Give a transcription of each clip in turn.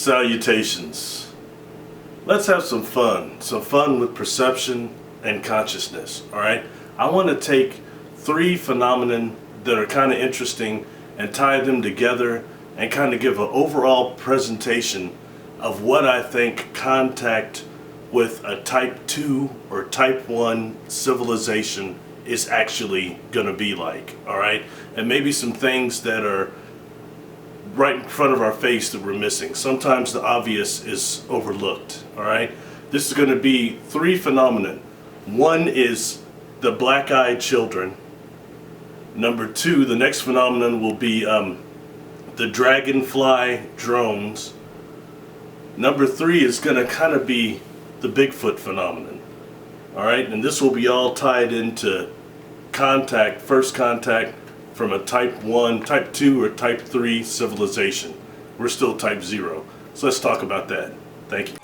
Salutations. Let's have some fun with perception and consciousness, alright? I want to take three phenomena that are kind of interesting and tie them together and kind of give an overall presentation of what I think contact with a type 2 or type 1 civilization is actually going to be like, alright? And maybe some things that are right in front of our face that we're missing. Sometimes the obvious is overlooked, alright? This is going to be three phenomena. One is the black-eyed children. Number two, the next phenomenon will be the Dragonfly Drones. Number three is going to kind of be the Bigfoot phenomenon. Alright, and this will be all tied into first contact from a type 1, type 2, or type 3 civilization. We're still type 0. So let's talk about that. Thank you.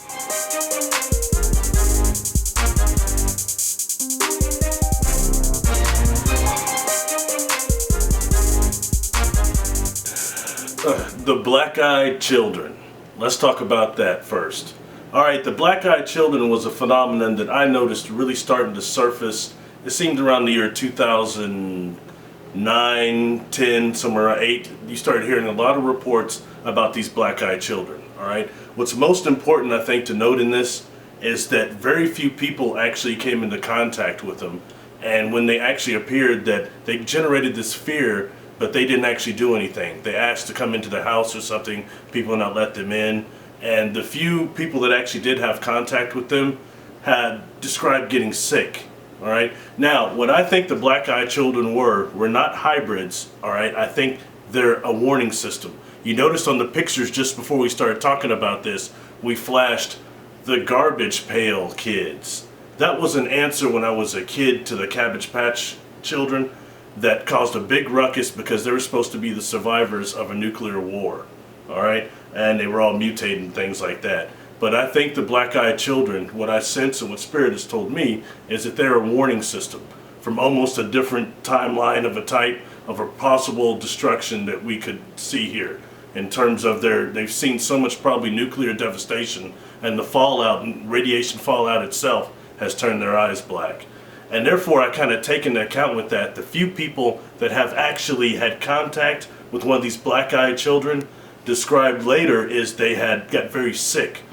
The black-eyed children. Let's talk about that first. Alright, the black-eyed children was a phenomenon that I noticed really starting to surface. It seemed around the year 2009, 10, somewhere around 8. You started hearing a lot of reports about these black-eyed children. Alright, what's most important, I think, to note in this is that very few people actually came into contact with them. And when they actually appeared, that they generated this fear, but they didn't actually do anything. They asked to come into the house or something, people would not let them in. And the few people that actually did have contact with them had described getting sick. Alright, now what I think the black-eyed children were not hybrids. Alright, I think they're a warning system. You noticed on the pictures just before we started talking about this, we flashed the Garbage Pail Kids. That was an answer when I was a kid to the Cabbage Patch children that caused a big ruckus because they were supposed to be the survivors of a nuclear war. Alright, and they were all mutated and things like that. But I think the black-eyed children, what I sense and what Spirit has told me, is that they're a warning system from almost a different timeline of a type of a possible destruction that we could see here. In terms of they've seen so much probably nuclear devastation, and the fallout, radiation fallout itself, has turned their eyes black. And therefore I kind of take into account with that, the few people that have actually had contact with one of these black-eyed children described later is they got very sick.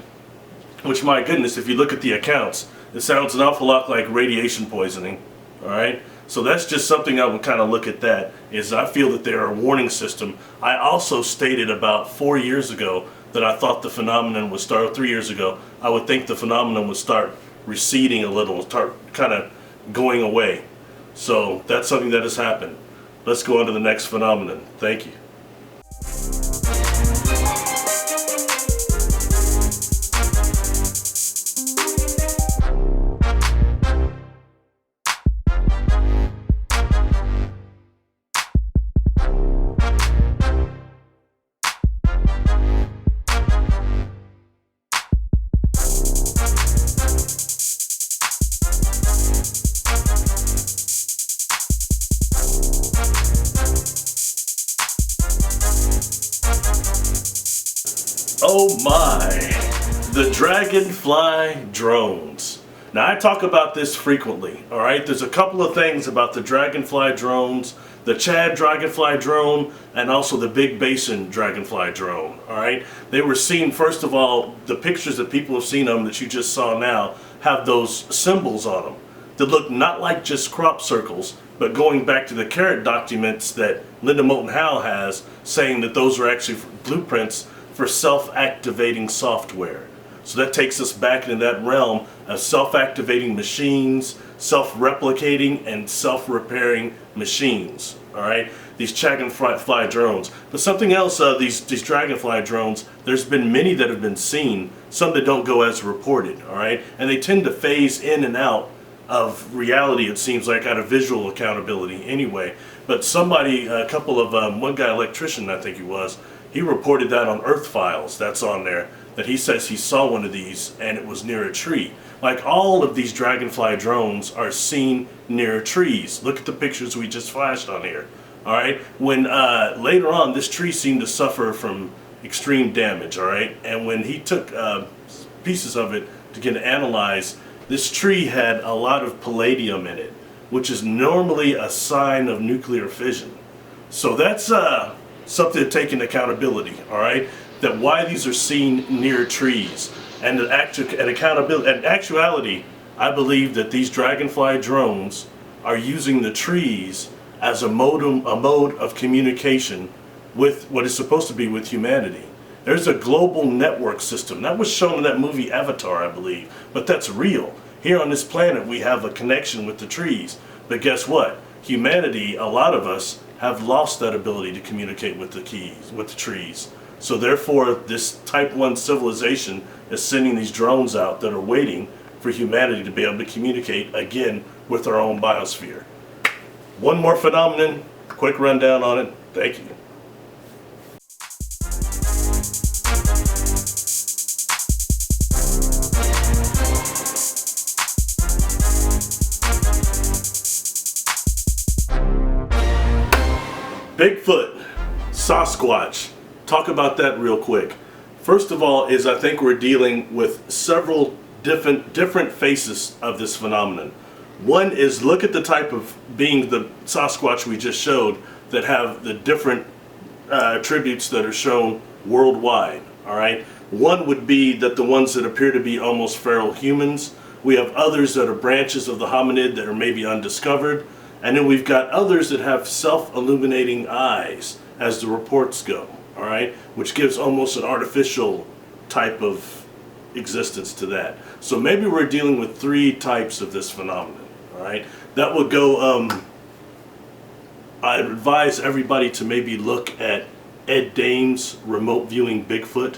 Which, my goodness, if you look at the accounts, it sounds an awful lot like radiation poisoning. Alright? So that's just something I would kind of look at that, is I feel that they're a warning system. I also stated about 4 years ago that I thought the phenomenon would start, 3 years ago, I would think the phenomenon would start receding a little, start kind of going away. So that's something that has happened. Let's go on to the next phenomenon. Thank you. Oh my, the Dragonfly Drones. Now I talk about this frequently, alright? There's a couple of things about the Dragonfly Drones, the Chad Dragonfly Drone, and also the Big Basin Dragonfly Drone, alright? They were seen, first of all, the pictures that people have seen of them that you just saw now have those symbols on them that look not like just crop circles, but going back to the carrot documents that Linda Moulton Howe has, saying that those are actually blueprints for self-activating software. So that takes us back into that realm of self-activating machines, self-replicating and self-repairing machines. Alright, these Dragonfly drones. But something else, these Dragonfly drones, there's been many that have been seen, some that don't go as reported. Alright, and they tend to phase in and out of reality, it seems like, out of visual accountability anyway. But somebody, a couple of, one guy, electrician I think he was, he reported that on Earth Files, that's on there, that he says he saw one of these and it was near a tree. Like, all of these Dragonfly drones are seen near trees. Look at the pictures we just flashed on here. Alright, when later on this tree seemed to suffer from, extreme damage, all right? And when he took pieces of it to get analyzed, this tree had a lot of palladium in it, which is normally a sign of nuclear fission. So that's something to take into accountability, all right? That why these are seen near trees. And in actuality, I believe that these Dragonfly drones are using the trees as a mode of communication with what is supposed to be with humanity. There's a global network system. That was shown in that movie Avatar, I believe, but that's real. Here on this planet, we have a connection with the trees. But guess what? Humanity, a lot of us, have lost that ability to communicate with the trees. So therefore, this type 1 civilization is sending these drones out that are waiting for humanity to be able to communicate again with our own biosphere. One more phenomenon, quick rundown on it. Thank you. Bigfoot, Sasquatch. Talk about that real quick. First of all is I think we're dealing with several different faces of this phenomenon. One is look at the type of being the Sasquatch we just showed that have the different attributes that are shown worldwide. All right. One would be that the ones that appear to be almost feral humans. We have others that are branches of the hominid that are maybe undiscovered. And then we've got others that have self-illuminating eyes as the reports go. All right. Which gives almost an artificial type of existence to that. So maybe we're dealing with 3 types of this phenomenon. All right, that would go. I advise everybody to maybe look at Ed Dames' remote viewing Bigfoot.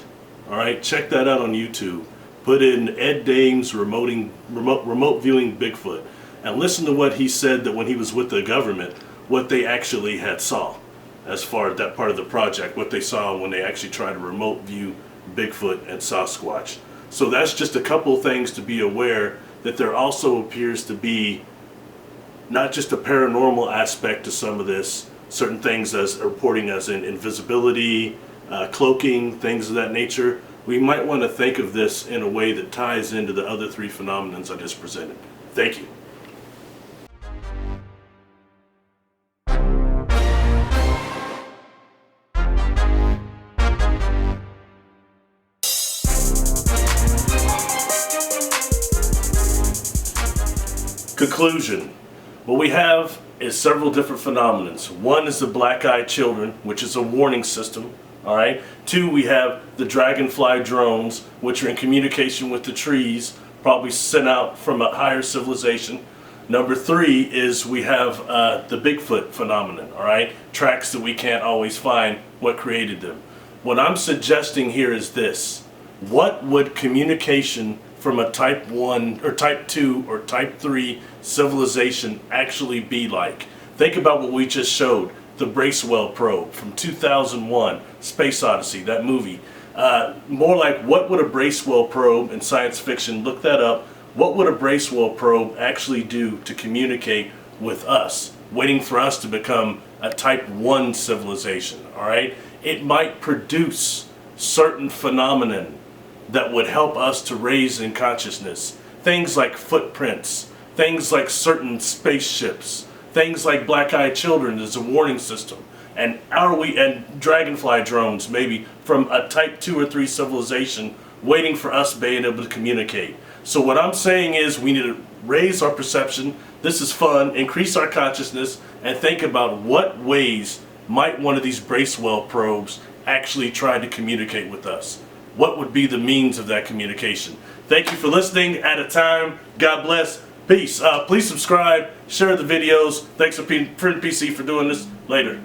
All right, check that out on YouTube. Put in Ed Dames remote viewing Bigfoot, and listen to what he said that when he was with the government, what they actually had saw, as far as that part of the project, what they saw when they actually tried to remote view Bigfoot and Sasquatch. So that's just a couple of things to be aware, that there also appears to be not just a paranormal aspect to some of this, certain things as reporting as in invisibility, cloaking, things of that nature. We might want to think of this in a way that ties into the other 3 phenomenons I just presented. Thank you. Conclusion. What we have is several different phenomenons. One is the black-eyed children, which is a warning system. All right. 2, we have the Dragonfly drones, which are in communication with the trees, probably sent out from a higher civilization. Number 3 is we have the Bigfoot phenomenon. All right. Tracks that we can't always find what created them. What I'm suggesting here is this. What would communication from a type 1 or type 2 or type 3 civilization actually be like? Think about what we just showed, the Bracewell probe from 2001, Space Odyssey, that movie. More like, what would a Bracewell probe in science fiction, look that up, what would a Bracewell probe actually do to communicate with us, waiting for us to become a type 1 civilization, all right? It might produce certain phenomenon that would help us to raise in consciousness. Things like footprints, things like certain spaceships, things like black-eyed children as a warning system, and Dragonfly drones maybe from a type 2 or 3 civilization waiting for us being able to communicate. So what I'm saying is we need to raise our perception. This is fun. Increase our consciousness and think about what ways might one of these Bracewell probes actually try to communicate with us. What would be the means of that communication? Thank you for listening at a time. God bless. Peace. Please subscribe, share the videos. Thanks to Print PC for doing this. Later.